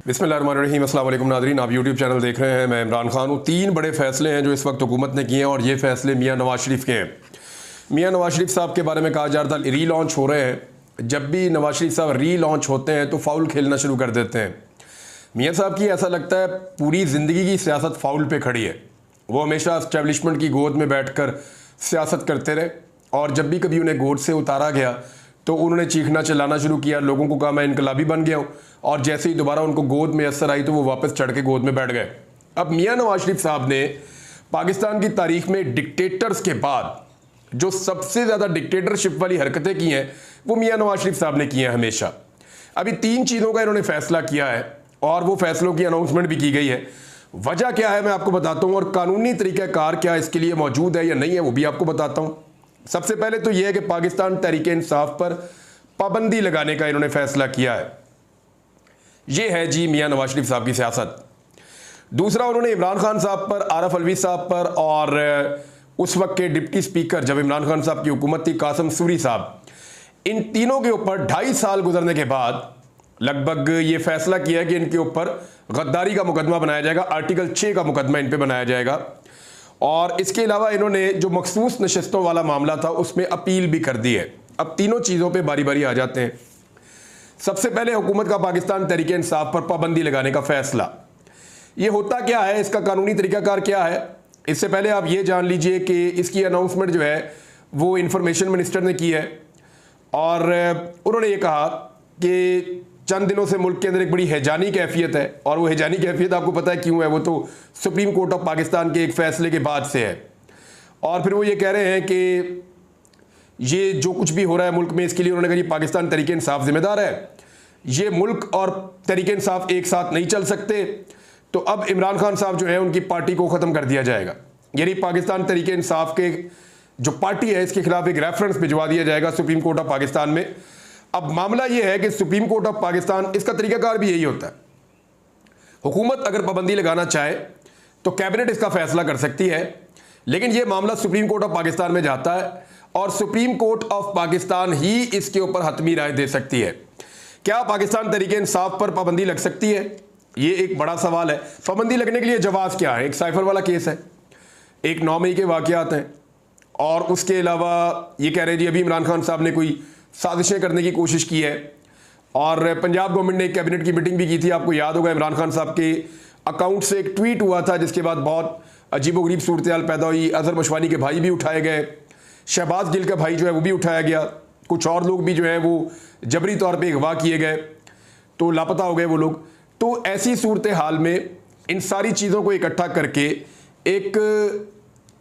बिस्मिल्लाहिर्रहमानिर्रहीम। अस्सलाम वालेकुम नाज़रीन, आप यूट्यूब चैनल देख रहे हैं। मैं इमरान खान हूँ। 3 बड़े फैसले हैं जो इस वक्त हुकूमत ने किए हैं और ये फैसले मियाँ नवाज शरीफ के हैं। मियाँ नवाज शरीफ साहब के बारे में कहा जा रहा था री लॉन्च हो रहे हैं। जब भी नवाज शरीफ साहब री लॉन्च होते हैं तो फाउल खेलना शुरू कर देते हैं। मियाँ साहब की ऐसा लगता है पूरी ज़िंदगी की सियासत फाउल पे खड़ी है। वो हमेशा एस्टेब्लिशमेंट की गोद में बैठकर सियासत करते रहे और जब भी कभी उन्हें गोद से उतारा गया तो उन्होंने चीखना चिल्लाना शुरू किया, लोगों को कहा मैं इनकलाबी बन गया हूँ, और जैसे ही दोबारा उनको गोद में असर आई तो वो वापस चढ़ के गोद में बैठ गए। अब मियाँ नवाज शरीफ साहब ने पाकिस्तान की तारीख में डिक्टेटर्स के बाद जो सबसे ज़्यादा डिक्टेटरशिप वाली हरकतें की हैं वो मियाँ नवाज शरीफ साहब ने की हैं हमेशा। अभी 3 चीज़ों का इन्होंने फैसला किया है और वो फैसलों की अनाउंसमेंट भी की गई है। वजह क्या है मैं आपको बताता हूँ, और कानूनी तरीक़ाकार क्या इसके लिए मौजूद है या नहीं है वो भी आपको बताता हूँ। सबसे पहले तो यह है कि पाकिस्तान तहरीक इंसाफ पर पाबंदी लगाने का इन्होंने फैसला किया है। यह है जी मियाँ नवाज शरीफ साहब की सियासत। दूसरा, उन्होंने इमरान खान साहब पर, आरफ अलवी साहब पर और उस वक्त के डिप्टी स्पीकर जब इमरान खान साहब की हुकूमत थी कासिम सूरी साहब, इन तीनों के ऊपर 2.5 साल गुजरने के बाद लगभग ये फैसला किया है कि इनके ऊपर गद्दारी का मुकदमा बनाया जाएगा, आर्टिकल 6 का मुकदमा इन पर बनाया जाएगा। और इसके अलावा इन्होंने जो मखसूस नशस्तों वाला मामला था उसमें अपील भी कर दी है। अब तीनों चीज़ों पे बारी बारी आ जाते हैं। सबसे पहले हुकूमत का पाकिस्तान तहरीक इंसाफ पर पाबंदी लगाने का फैसला। ये होता क्या है, इसका कानूनी तरीकाकार क्या है, इससे पहले आप ये जान लीजिए कि इसकी अनाउंसमेंट जो है वो इंफॉर्मेशन मिनिस्टर ने की है और उन्होंने ये कहा कि चंद दिनों से मुल्क के अंदर एक बड़ी हैजानी कैफियत है, और वो हैजानी कैफियत आपको पता है क्यों है, वो तो सुप्रीम कोर्ट ऑफ पाकिस्तान के एक फैसले के बाद से है। और फिर वो ये कह रहे हैं कि ये जो कुछ भी हो रहा है मुल्क में इसके लिए उन्होंने कहा ये पाकिस्तान तहरीक इंसाफ जिम्मेदार है, ये मुल्क और तहरीक इंसाफ एक साथ नहीं चल सकते। तो अब इमरान खान साहब जो है उनकी पार्टी को ख़त्म कर दिया जाएगा, यानी पाकिस्तान तहरीक इंसाफ के जो पार्टी है इसके खिलाफ एक रेफरेंस भिजवा दिया जाएगा सुप्रीम कोर्ट ऑफ पाकिस्तान में। अब मामला यह है कि सुप्रीम कोर्ट ऑफ पाकिस्तान, इसका तरीकाकार भी यही होता है, हुकूमत अगर पाबंदी लगाना चाहे तो कैबिनेट इसका फैसला कर सकती है, लेकिन यह मामला सुप्रीम कोर्ट ऑफ पाकिस्तान में जाता है और सुप्रीम कोर्ट ऑफ पाकिस्तान ही इसके ऊपर हतमी राय दे सकती है। क्या पाकिस्तान तहरीक इंसाफ पर पाबंदी लग सकती है, ये एक बड़ा सवाल है। पाबंदी लगने के लिए जवाब क्या है, एक साइफर वाला केस है, एक 9 मई के वाकयात हैं, और उसके अलावा ये कह रहे हैं जी अभी इमरान खान साहब ने कोई साजिशें करने की कोशिश की है। और पंजाब गवर्नमेंट ने एक कैबिनेट की मीटिंग भी की थी, आपको याद होगा इमरान खान साहब के अकाउंट से एक ट्वीट हुआ था जिसके बाद बहुत अजीबोगरीब सूरत हाल पैदा हुई। अजहर मशवानी के भाई भी उठाए गए, शहबाज गिल का भाई जो है वो भी उठाया गया, कुछ और लोग भी जो है वो जबरी तौर पे अगवा किए गए, तो लापता हो गए वो लोग। तो ऐसी सूरत हाल में इन सारी चीज़ों को इकट्ठा करके एक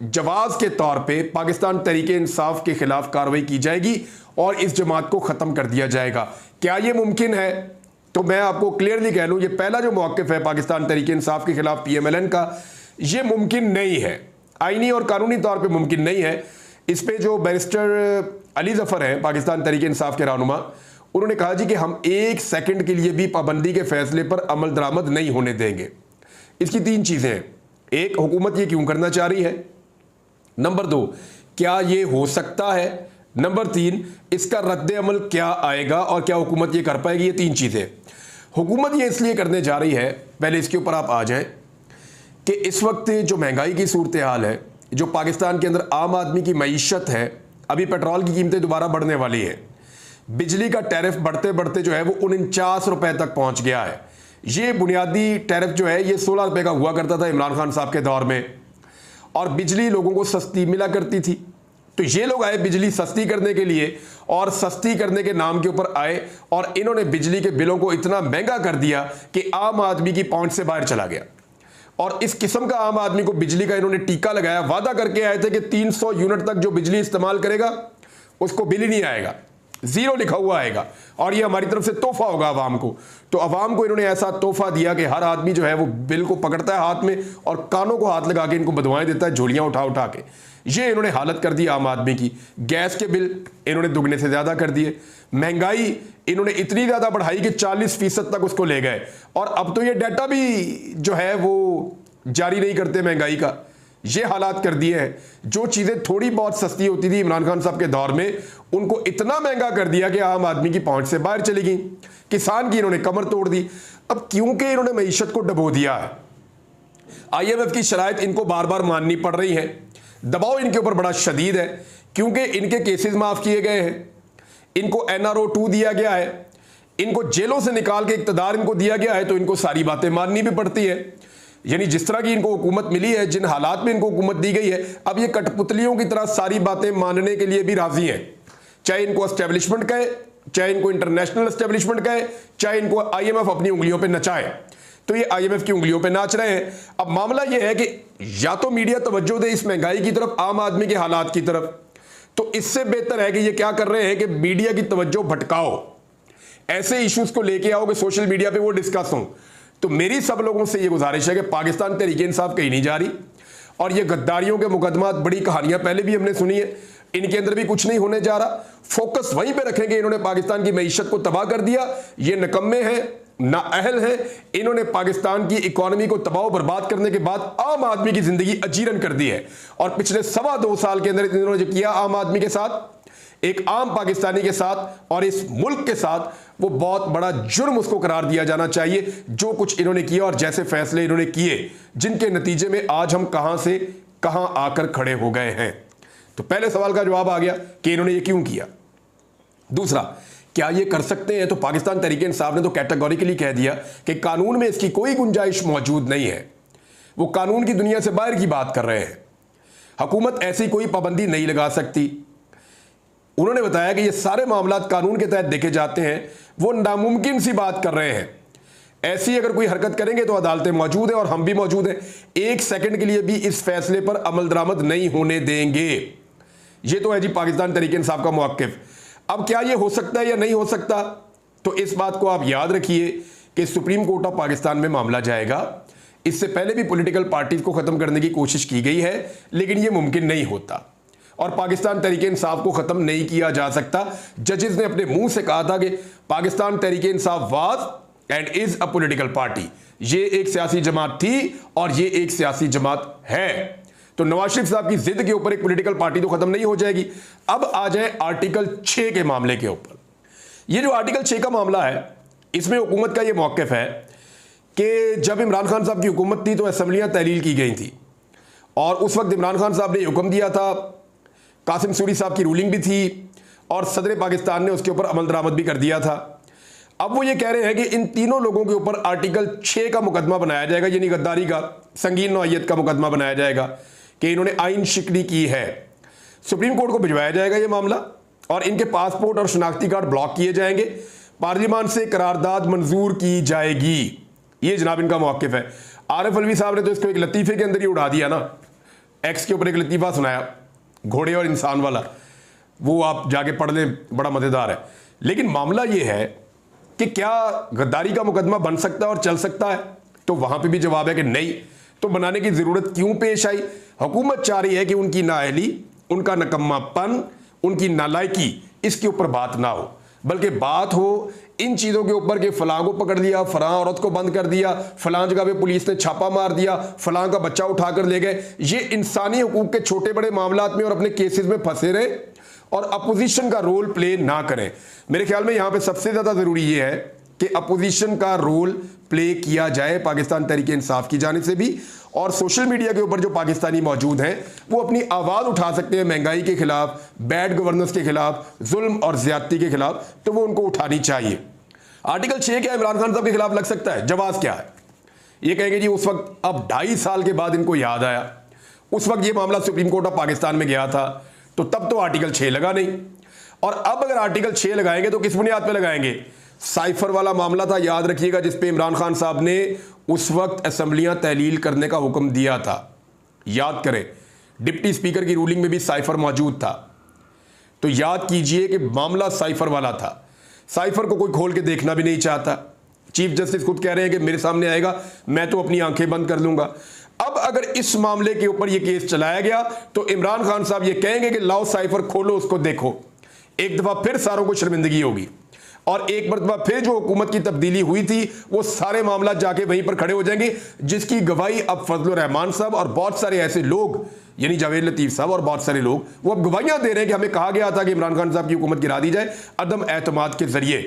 जवाब के तौर पे पाकिस्तान तहरीक इंसाफ के खिलाफ कार्रवाई की जाएगी और इस जमात को ख़त्म कर दिया जाएगा। क्या ये मुमकिन है? तो मैं आपको क्लियरली कह लूँ, ये पहला जो मौक़िफ़ है पाकिस्तान तहरीक इंसाफ के खिलाफ PMLN का, ये मुमकिन नहीं है, आईनी और कानूनी तौर पे मुमकिन नहीं है। इस पे जो बैरिस्टर अली ज़फ़र हैं पाकिस्तान तहरीक इंसाफ के रहनुमा, उन्होंने कहा जी कि हम 1 सेकंड के लिए भी पाबंदी के फैसले पर अमल दरामद नहीं होने देंगे। इसकी 3 चीज़ें हैं, एक, हुकूमत ये क्यों करना चाह रही है, नंबर 2, क्या ये हो सकता है, नंबर 3, इसका रद्द अमल क्या आएगा और क्या हुकूमत ये कर पाएगी। ये 3 चीज़ें हुकूमत ये इसलिए करने जा रही है, पहले इसके ऊपर आप आ जाएं कि इस वक्त जो महंगाई की सूरत हाल है, जो पाकिस्तान के अंदर आम आदमी की मईशत है, अभी पेट्रोल की कीमतें दोबारा बढ़ने वाली है, बिजली का टैरिफ बढ़ते बढ़ते जो है वो 49 रुपए तक पहुँच गया है। ये बुनियादी टैरिफ जो है ये 16 रुपये का हुआ करता था इमरान खान साहब के दौर में, और बिजली लोगों को सस्ती मिला करती थी। तो ये लोग आए बिजली सस्ती करने के लिए, और सस्ती करने के नाम के ऊपर आए और इन्होंने बिजली के बिलों को इतना महंगा कर दिया कि आम आदमी की पहुंच से बाहर चला गया। और इस किस्म का आम आदमी को बिजली का इन्होंने टीका लगाया, वादा करके आए थे कि 300 यूनिट तक जो बिजली इस्तेमाल करेगा उसको बिल ही नहीं आएगा, 0 लिखा हुआ आएगा, और ये हमारी तरफ से तोहफा होगा आवाम को। तो आवाम को इन्होंने ऐसा तोहफा दिया कि हर आदमी जो है वो बिल को पकड़ता है हाथ में और कानों को हाथ लगा के इनको बदवाएं देता है, झोलियां उठा उठा के। ये इन्होंने हालत कर दी आम आदमी की। गैस के बिल इन्होंने दुगने से ज़्यादा कर दिए, महंगाई इन्होंने इतनी ज़्यादा बढ़ाई कि 40% तक उसको ले गए, और अब तो ये डाटा भी जो है वो जारी नहीं करते महंगाई का। ये हालात कर दिए हैं। जो चीज़ें थोड़ी बहुत सस्ती होती थी इमरान खान साहब के दौर में, उनको इतना महंगा कर दिया कि आम आदमी की पहुंच से बाहर चली गई। किसान की इन्होंने कमर तोड़ दी। अब क्योंकि इन्होंने मईशत को डबो दिया है, IMF की शराइत इनको बार बार माननी पड़ रही है, दबाव इनके ऊपर बड़ा शदीद है, क्योंकि इनके केसेस माफ किए गए हैं, इनको NRO 2 दिया गया है, इनको जेलों से निकाल के इक्तदार इनको दिया गया है, तो इनको सारी बातें माननी भी पड़ती है। यानी जिस तरह की इनको हुकूमत मिली है, जिन हालात में इनको हुकूमत दी गई है, अब ये कठपुतलियों की तरह सारी बातें मानने के लिए भी राजी हैं, चाहे इनको एस्टेब्लिशमेंट कहे, चाहे इनको इंटरनेशनल एस्टेब्लिशमेंट कहे, चाहे इनको IMF अपनी उंगलियों पे नचाए। तो ये IMF की उंगलियों पे नाच रहे हैं। अब मामला ये है कि या तो मीडिया तवज्जो दे इस महंगाई की तरफ, आम आदमी के हालात की तरफ, तो इससे बेहतर है कि ये क्या कर रहे हैं कि मीडिया की तवज्जो भटकाओ, ऐसे इश्यूज को लेके आओ कि सोशल मीडिया पे वो डिस्कस हो। तो मेरी सब लोगों से ये गुजारिश है कि पाकिस्तान तहरीक इंसाफ कहीं नहीं जा रही, और ये गद्दारियों के मुकदमात, बड़ी कहानियां पहले भी हमने सुनी है, इनके अंदर भी कुछ नहीं होने जा रहा। फोकस वहीं पे रखेंगे। इन्होंने पाकिस्तान की मईशत को तबाह कर दिया, ये निकम्मे हैं, नाअहल हैं, इन्होंने पाकिस्तान की इकोनॉमी को तबाह बर्बाद करने के बाद आम आदमी की जिंदगी अजीरन कर दी है। और पिछले 2.25 साल के अंदर इन्होंने जो किया आम आदमी के साथ, एक आम पाकिस्तानी के साथ और इस मुल्क के साथ, वो बहुत बड़ा जुर्म उसको करार दिया जाना चाहिए, जो कुछ इन्होंने किया और जैसे फैसले इन्होंने किए, जिनके नतीजे में आज हम कहां से कहां आकर खड़े हो गए हैं। तो पहले सवाल का जवाब आ गया कि इन्होंने ये क्यों किया। दूसरा, क्या ये कर सकते हैं? तो पाकिस्तान तहरीक इंसाफ ने तो कैटेगोरिकली कह दिया कि कानून में इसकी कोई गुंजाइश मौजूद नहीं है। वो कानून की दुनिया से बाहर की बात कर रहे हैं। हुकूमत ऐसी कोई पाबंदी नहीं लगा सकती। उन्होंने बताया कि ये सारे मामला कानून के तहत देखे जाते हैं, वो नामुमकिन सी बात कर रहे हैं। ऐसी अगर कोई हरकत करेंगे तो अदालतें मौजूद हैं और हम भी मौजूद हैं, एक सेकंड के लिए भी इस फैसले पर अमल दरामद नहीं होने देंगे। ये तो है जी पाकिस्तान तहरीक इंसाफ का मौक़िफ़। अब क्या ये हो सकता है या नहीं हो सकता, तो इस बात को आप याद रखिए कि सुप्रीम कोर्ट ऑफ पाकिस्तान में मामला जाएगा। इससे पहले भी पॉलिटिकल पार्टीज को खत्म करने की कोशिश की गई है, लेकिन यह मुमकिन नहीं होता और पाकिस्तान तहरीक इंसाफ को खत्म नहीं किया जा सकता। जजेस ने अपने मुंह से कहा था कि Pakistan Tehreek Insaf was and is a political party. ये एक सियासी जमात थी और ये एक सियासी जमात है। तो नवाज शरीफ साहब की जिद के ऊपर एक पॉलिटिकल पार्टी तो खत्म नहीं हो जाएगी। अब आ जाए आर्टिकल 6 के मामले के ऊपर। ये जो आर्टिकल 6 का मामला है, इसमें हुकूमत का ये मौक़िफ़ है कि जब इमरान खान साहब की हुकूमत थी तो असेंबलियां तहलील की गई थी और उस वक्त इमरान खान साहब ने हुक्म दिया था, कासिम सूरी साहब की रूलिंग भी थी और सदर पाकिस्तान ने उसके ऊपर अमल दरामद भी कर दिया था। अब वो ये कह रहे हैं कि इन तीनों लोगों के ऊपर आर्टिकल 6 का मुकदमा बनाया जाएगा, यानी गद्दारी का संगीन नौइयत का मुकदमा बनाया जाएगा कि इन्होंने आइन शिकनी की है। सुप्रीम कोर्ट को भिजवाया जाएगा ये मामला और इनके पासपोर्ट और शनाख्ती कार्ड ब्लॉक किए जाएंगे, पार्लियामान से करारदाद मंजूर की जाएगी। ये जनाब इनका मौक़िफ़ है। आरिफ अलवी साहब ने तो इसको एक लतीफ़े के अंदर ही उड़ा दिया ना, एक्स के ऊपर एक लतीफ़ा सुनाया घोड़े और इंसान वाला, वो आप जाके पढ़ लें, बड़ा मज़ेदार है। लेकिन मामला ये है कि क्या गद्दारी का मुकदमा बन सकता है और चल सकता है, तो वहां पे भी जवाब है कि नहीं। तो बनाने की ज़रूरत क्यों पेश आई? हुकूमत चाह रही है कि उनकी नाअहली, उनका नकम्मापन, उनकी नालायकी, इसके ऊपर बात ना हो, बल्कि बात हो इन चीज़ों के ऊपर कि फ़लाँ को पकड़ लिया, फ़लाँ औरत को बंद कर दिया, फ़लाँ जगह पे पुलिस ने छापा मार दिया, फ़लाँ का बच्चा उठाकर ले गए। ये इंसानी हुकूक के छोटे बड़े मामलात में और अपने केसेस में फंसे रहे और अपोजिशन का रोल प्ले ना करें। मेरे ख्याल में यहाँ पे सबसे ज़्यादा ज़रूरी ये है कि अपोजिशन का रोल प्ले किया जाए पाकिस्तान तहरीक इंसाफ की जानिब से भी, और सोशल मीडिया के ऊपर जो पाकिस्तानी मौजूद हैं वो अपनी आवाज़ उठा सकते हैं महंगाई के खिलाफ, बैड गवर्नेंस के खिलाफ, जुल्म और ज्यादती के खिलाफ, तो वो उनको उठानी चाहिए। आर्टिकल 6 क्या इमरान खान साहब के खिलाफ लग सकता है? जवाब क्या है? ये कहेंगे जी उस वक्त, अब 2.5 साल के बाद इनको याद आया, उस वक्त ये मामला सुप्रीम कोर्ट ऑफ पाकिस्तान में गया था तो तब तो आर्टिकल 6 लगा नहीं, और अब अगर आर्टिकल 6 लगाएंगे तो किस बुनियाद पे लगाएंगे? साइफर वाला मामला था, याद रखिएगा, जिसपे इमरान खान साहब ने उस वक्त असेंबलियां तहलील करने का हुक्म दिया था। याद करें, डिप्टी स्पीकर की रूलिंग में भी साइफर मौजूद था। तो याद कीजिए कि मामला साइफर वाला था। साइफर को कोई खोल के देखना भी नहीं चाहता। चीफ जस्टिस खुद कह रहे हैं कि मेरे सामने आएगा मैं तो अपनी आंखें बंद कर लूंगा। अब अगर इस मामले के ऊपर यह केस चलाया गया तो इमरान खान साहब ये कहेंगे कि लाओ साइफर खोलो, उसको देखो। एक दफा फिर सारों को शर्मिंदगी होगी और एक मरतबा फिर जो हुकूमत की तब्दीली हुई थी वो सारे मामला जाके वहीं पर खड़े हो जाएंगे, जिसकी गवाही अब फजलुर रहमान साहब और बहुत सारे ऐसे लोग, यानी जावेद लतीफ साहब और बहुत सारे लोग, वो अब गवाहियां दे रहे हैं कि हमें कहा गया था कि इमरान खान साहब की हुकूमत गिरा दी जाए अदम एतमाद के जरिए।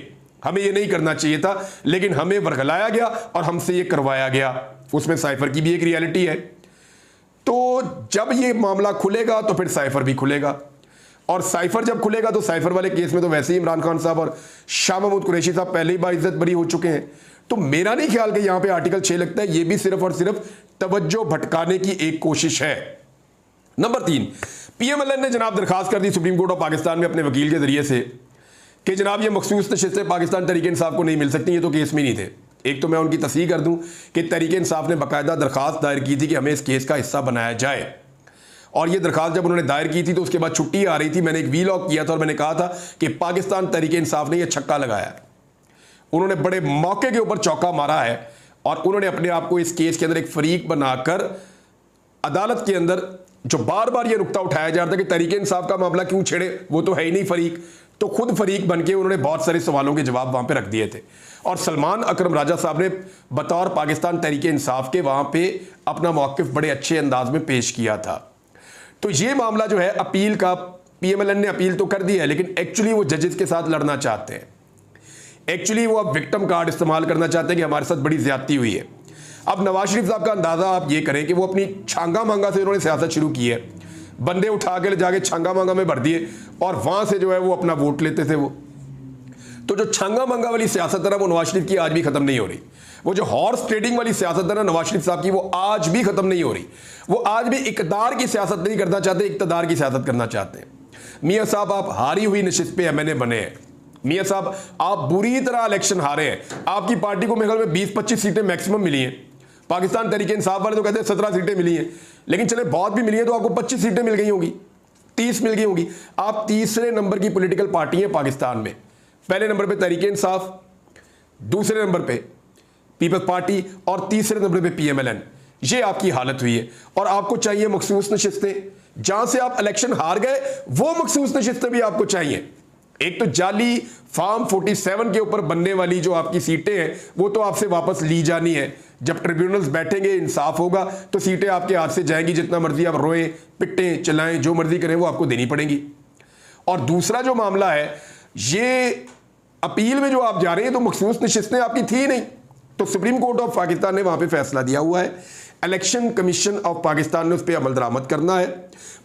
हमें ये नहीं करना चाहिए था, लेकिन हमें वर्गलाया गया और हमसे ये करवाया गया। उसमें साइफर की भी एक रियलिटी है। तो जब ये मामला खुलेगा तो फिर साइफर भी खुलेगा, और साइफर जब खुलेगा तो साइफर वाले केस में तो वैसे ही इमरान खान साहब और शाह महमूद कुरैशी साहब पहले ही बाइज्जत बरी हो चुके हैं। तो मेरा नहीं ख्याल कि यहां पे आर्टिकल 6 लगता है, ये भी सिर्फ और सिर्फ तवज्जो भटकाने की एक कोशिश है। नंबर 3, पीएमएलएन ने जनाब दरखास्त कर दी सुप्रीम कोर्ट ऑफ पाकिस्तान में अपने वकील के जरिए से कि जनाब ये मखसूस नशिस्तें पाकिस्तान तहरीक इंसाफ को नहीं मिल सकती, ये तो केस में नहीं थे। एक तो मैं उनकी तस्दीक कर दूं कि तहरीक इंसाफ ने बाकायदा दरखास्त दायर की थी कि हमें इस केस का हिस्सा बनाया जाए, और ये दरखास्त जब उन्होंने दायर की थी तो उसके बाद छुट्टी आ रही थी। मैंने एक वीलॉग किया था और मैंने कहा था कि पाकिस्तान तहरीक इंसाफ ने यह छक्का लगाया, उन्होंने बड़े मौके के ऊपर चौका मारा है, और उन्होंने अपने आप को इस केस के अंदर एक फरीक बनाकर अदालत के अंदर जो बार बार ये नुक्ता उठाया जा रहा था कि तहरीक इंसाफ का मामला क्यों छेड़े, वो तो है ही नहीं फरीक, तो खुद फरीक बन के उन्होंने बहुत सारे सवालों के जवाब वहां पे रख दिए थे। और सलमान अकरम राजा साहब ने बतौर पाकिस्तान तहरीक इंसाफ के वहां पे अपना मौक़िफ़ बड़े अच्छे अंदाज में पेश किया था। तो ये मामला जो है अपील का, पीएमएलएन ने अपील तो कर दी है, लेकिन एक्चुअली वो जजेस के साथ लड़ना चाहते हैं। एक्चुअली वो अब विक्टिम कार्ड इस्तेमाल करना चाहते हैं कि हमारे साथ बड़ी ज्यादती हुई है। अब नवाज शरीफ साहब का अंदाजा आप ये करें कि वो अपनी छांगा मांगा से उन्होंने सियासत शुरू की है, बंदे उठा के ले जाके छांगा मांगा में भर दिए और वहां से जो है वो अपना वोट लेते थे। वो तो जो छांगा मांगा वाली सियासत है ना, वो नवाज शरीफ की आज भी खत्म नहीं हो रही। वो जो हॉर्स ट्रेडिंग वाली सियासत है ना नवाज शरीफ साहब की, वो आज भी खत्म नहीं हो रही। वो आज भी इकदार की सियासत नहीं करना चाहते, इक्तदार की सियासत करना चाहते हैं। मियाँ साहब आप हारी हुई नशिस्त पे एमएनए बने हैं, मियाँ साहब आप बुरी तरह इलेक्शन हारे हैं, आपकी पार्टी को मेरे ख्याल में 20-25 सीटें मैक्सिमम मिली हैं। पाकिस्तान तहरीक इंसाफ वाले तो कहते हैं 17 सीटें मिली हैं, लेकिन चले बहुत भी मिली हैं तो आपको 25 सीटें मिल गई होंगी, 30 मिल गई होंगी। आप तीसरे नंबर की पॉलिटिकल पार्टी है पाकिस्तान में। पहले नंबर पे तहरीक इंसाफ, दूसरे नंबर पे पीपल्स पार्टी और तीसरे नंबर पे पीएमएलएन। ये आपकी हालत हुई है और आपको चाहिए मखसूस नशिस्तें। जहां से आप इलेक्शन हार गए वो मखसूस नशिस्तें भी आपको चाहिए। एक तो जाली फार्म 47 के ऊपर बनने वाली जो आपकी सीटें हैं वो तो आपसे वापस ली जानी है। जब ट्रिब्यूनल्स बैठेंगे, इंसाफ होगा तो सीटें आपके हाथ से जाएंगी, जितना मर्जी आप रोएं पिटें चलाएं जो मर्जी करें वो आपको देनी पड़ेंगी। और दूसरा जो मामला है, ये अपील में जो आप जा रहे हैं तो मखसूस नशिस्तें आपकी थी नहीं, तो सुप्रीम कोर्ट ऑफ पाकिस्तान ने वहां पे फैसला दिया हुआ है, इलेक्शन कमीशन ऑफ पाकिस्तान ने उस पर अमल दरामद करना है।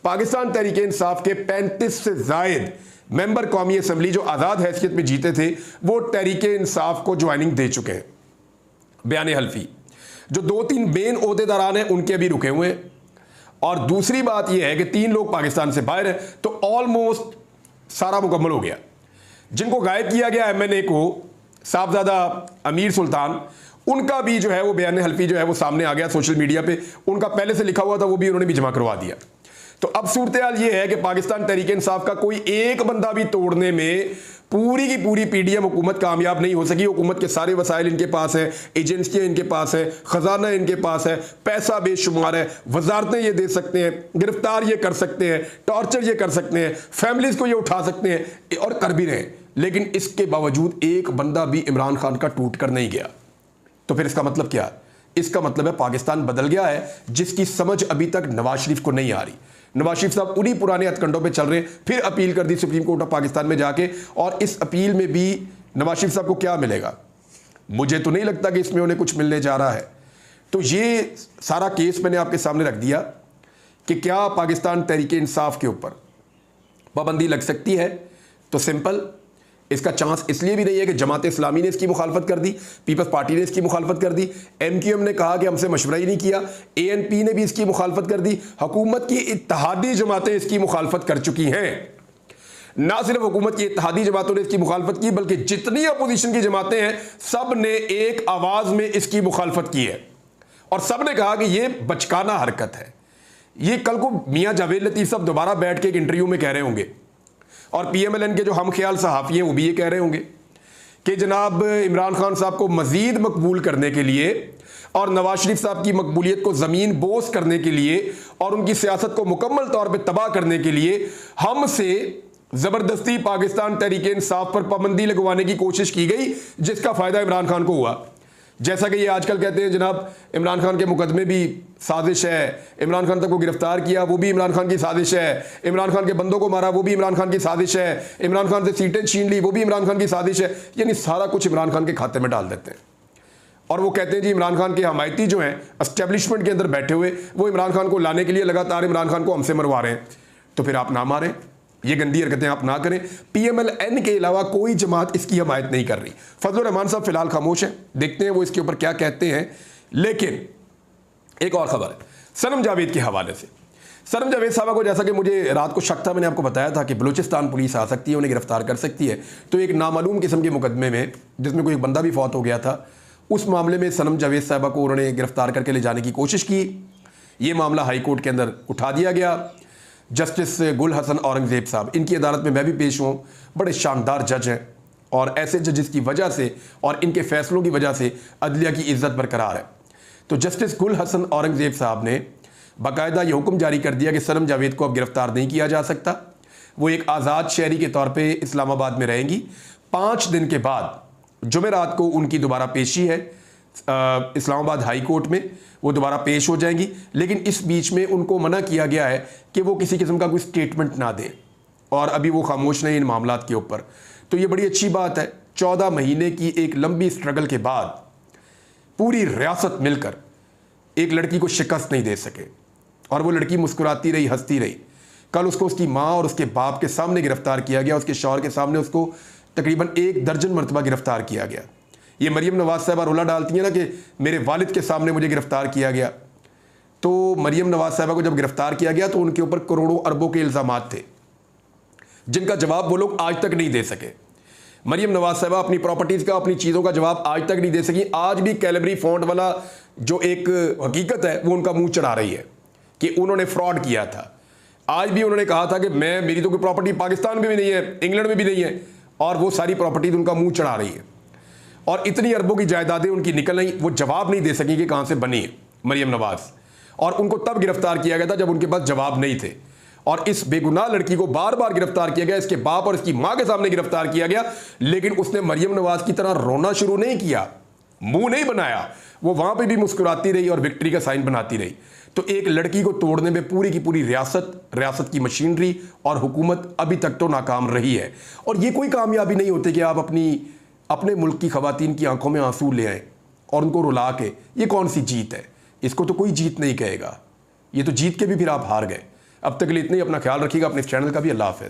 पाकिस्तान तहरीक इंसाफ के 35 से जायद मेंबर कौमी असम्बली जो आज़ाद हैसियत में जीते थे वो तहरीक इंसाफ को ज्वाइनिंग दे चुके हैं। बयान हल्फी जो 2-3 मेन ओहदेदारान हैं उनके अभी रुके हुए हैं, और दूसरी बात यह है कि 3 लोग पाकिस्तान से बाहर हैं, तो ऑलमोस्ट सारा मुकम्मल हो गया। जिनको गायब किया गया एमएनए को, साहबजादा अमीर सुल्तान, उनका भी जो है वो बयान हल्फी जो है वो सामने आ गया सोशल मीडिया पे, उनका पहले से लिखा हुआ था वो भी उन्होंने भी जमा करवा दिया। तो अब सूरत हाल ये है कि पाकिस्तान तहरीक इंसाफ का कोई एक बंदा भी तोड़ने में पूरी की पूरी पीडीएम हुकूमत कामयाब नहीं हो सकी। हुकूमत के सारे वसाइल इनके पास है, एजेंसियां इनके पास है, खजाना इनके पास है, पैसा बेशुमार है, वजारतें ये दे सकते हैं, गिरफ्तार ये कर सकते हैं, टॉर्चर ये कर सकते हैं, फैमिलीज को ये उठा सकते हैं और कर भी रहे हैं। लेकिन इसके बावजूद एक बंदा भी इमरान खान का टूट कर नहीं गया। तो फिर इसका मतलब क्या? इसका मतलब है पाकिस्तान बदल गया है, जिसकी समझ अभी तक नवाज शरीफ को नहीं आ रही। नवाज शरीफ साहब उन्हीं पुराने हथकंडों पे चल रहे हैं। फिर अपील कर दी सुप्रीम कोर्ट ऑफ पाकिस्तान में जाके, और इस अपील में भी नवाज शरीफ साहब को क्या मिलेगा? मुझे तो नहीं लगता कि इसमें उन्हें कुछ मिलने जा रहा है। तो ये सारा केस मैंने आपके सामने रख दिया कि क्या पाकिस्तान तहरीक इंसाफ के ऊपर पाबंदी लग सकती है। तो सिंपल, इसका चांस इसलिए भी नहीं है कि जमात इस्लामी ने इसकी मुखालफत कर दी, पीपल्स पार्टी ने इसकी मुखालफत कर दी, एमक्यूएम ने कहा कि हमसे मशवरा ही नहीं किया, एएनपी ने भी इसकी मुखालफत कर दी, हुकूमत की इत्तेहादी जमातें इसकी मुखालफत कर चुकी हैं। ना सिर्फ हुकूमत की इत्तेहादी जमातों ने इसकी मुखालफत की, बल्कि जितनी अपोजिशन की जमातें हैं सब ने एक आवाज में इसकी मुखालफत की है, और सब ने कहा कि यह बचकाना हरकत है। ये कल को मियाँ जावेद लतीफ साहब दोबारा बैठ के एक इंटरव्यू में कह रहे होंगे, और पीएमएलएन के जो हम ख्याल सहाफ़ी हैं वो भी ये कह रहे होंगे कि जनाब इमरान खान साहब को मजीद मकबूल करने के लिए और नवाज शरीफ साहब की मकबूलियत को ज़मीन बोस करने के लिए और उनकी सियासत को मुकम्मल तौर पर तबाह करने के लिए हमसे ज़बरदस्ती पाकिस्तान तहरीक इंसाफ पर पाबंदी लगवाने की कोशिश की गई, जिसका फ़ायदा इमरान खान को हुआ। जैसा कि ये आजकल कहते हैं जनाब इमरान खान के मुकदमे भी साजिश है, इमरान खान तक को गिरफ्तार किया वो भी इमरान खान की साजिश है, इमरान खान के बंदों को मारा वो भी इमरान खान की साजिश है, इमरान खान से सीटें छीन ली वो भी इमरान खान की साजिश है। यानी सारा कुछ इमरान खान के खाते में डाल देते हैं और वो कहते हैं जी इमरान खान के हमायती जो हैं एस्टेब्लिशमेंट के अंदर बैठे हुए वो इमरान खान को लाने के लिए लगातार इमरान खान को हमसे मरवा रहे हैं। तो फिर आप ना मारें, ये गंदी हरकतें आप ना करें। PMLN के अलावा कोई जमात इसकी हमायत नहीं कर रही। फजलुर रहमान साहब फिलहाल खामोश हैं, देखते हैं वो इसके ऊपर क्या कहते हैं। लेकिन एक और खबर है सनम जावेद के हवाले से। सनम जावेद साहबा को जैसा कि मुझे रात को शक था, मैंने आपको बताया था कि बलूचिस्तान पुलिस आ सकती है, उन्हें गिरफ्तार कर सकती है। तो एक नामालूम किस्म के मुकदमे में जिसमें कोई बंदा भी फौत हो गया था, उस मामले में सनम जावेद साहबा को उन्होंने गिरफ्तार करके ले जाने की कोशिश की। ये मामला हाई कोर्ट के अंदर उठा दिया गया। जस्टिस गुल हसन औरंगजेब साहब, इनकी अदालत में मैं भी पेश हूँ, बड़े शानदार जज हैं और ऐसे जजेस की वजह से और इनके फैसलों की वजह से अदलिया की इज्जत बरकरार है। तो जस्टिस गुल हसन औरंगजेब साहब ने बाकायदा ये हुक्म जारी कर दिया कि सनम जावेद को अब गिरफ्तार नहीं किया जा सकता। वो एक आज़ाद शहरी के तौर पे इस्लामाबाद में रहेंगी। 5 दिन के बाद जुमेरात को उनकी दोबारा पेशी है इस्लामाबाद हाई कोर्ट में, वो दोबारा पेश हो जाएंगी। लेकिन इस बीच में उनको मना किया गया है कि वो किसी किस्म का कोई स्टेटमेंट ना दें और अभी वो खामोश नहीं इन मामलात के ऊपर। तो ये बड़ी अच्छी बात है। 14 महीने की एक लंबी स्ट्रगल के बाद पूरी रियासत मिलकर एक लड़की को शिकस्त नहीं दे सके और वो लड़की मुस्कुराती रही, हंसती रही। कल उसको उसकी माँ और उसके बाप के सामने गिरफ्तार किया गया, उसके शौहर के सामने उसको तकरीबन 1 दर्जन मरतबा गिरफ्तार किया गया। ये मरियम नवाज साहबा रोला डालती हैं ना कि मेरे वालिद के सामने मुझे गिरफ्तार किया गया। तो मरियम नवाज साहबा को जब गिरफ्तार किया गया तो उनके ऊपर करोड़ों अरबों के इल्ज़ामात थे जिनका जवाब वो लोग आज तक नहीं दे सके। मरियम नवाज साहबा अपनी प्रॉपर्टीज़ का, अपनी चीज़ों का जवाब आज तक नहीं दे सकी। आज भी कैलबरी फॉन्ट वाला जो एक हकीकत है वो उनका मुंह चढ़ा रही है कि उन्होंने फ्रॉड किया था। आज भी उन्होंने कहा था कि मेरी तो कोई प्रॉपर्टी पाकिस्तान में भी नहीं है, इंग्लैंड में भी नहीं है, और वो सारी प्रॉपर्टीज उनका मुंह चढ़ा रही है और इतनी अरबों की जायदादें उनकी निकल आई, वो जवाब नहीं दे सकी कि कहां से बनी है मरियम नवाज। और उनको तब गिरफ्तार किया गया था जब उनके पास जवाब नहीं थे और इस बेगुनाह लड़की को बार बार गिरफ्तार किया गया, इसके बाप और इसकी मां के सामने गिरफ्तार किया गया। लेकिन उसने मरियम नवाज की तरह रोना शुरू नहीं किया, मुंह नहीं बनाया, वो वहां पे भी मुस्कुराती रही और विक्ट्री का साइन बनाती रही। तो एक लड़की को तोड़ने में पूरी की पूरी रियासत की मशीनरी और हुकूमत अभी तक तो नाकाम रही है। और ये कोई कामयाबी नहीं होती कि आप अपने मुल्क की खवातीन की आंखों में आंसू ले आए और उनको रुला के, ये कौन सी जीत है? इसको तो कोई जीत नहीं कहेगा, ये तो जीत के भी फिर आप हार गए। अब तक के लिए इतना ही, अपना ख्याल रखिएगा, अपने चैनल का भी। अल्लाह हाफ़िज़।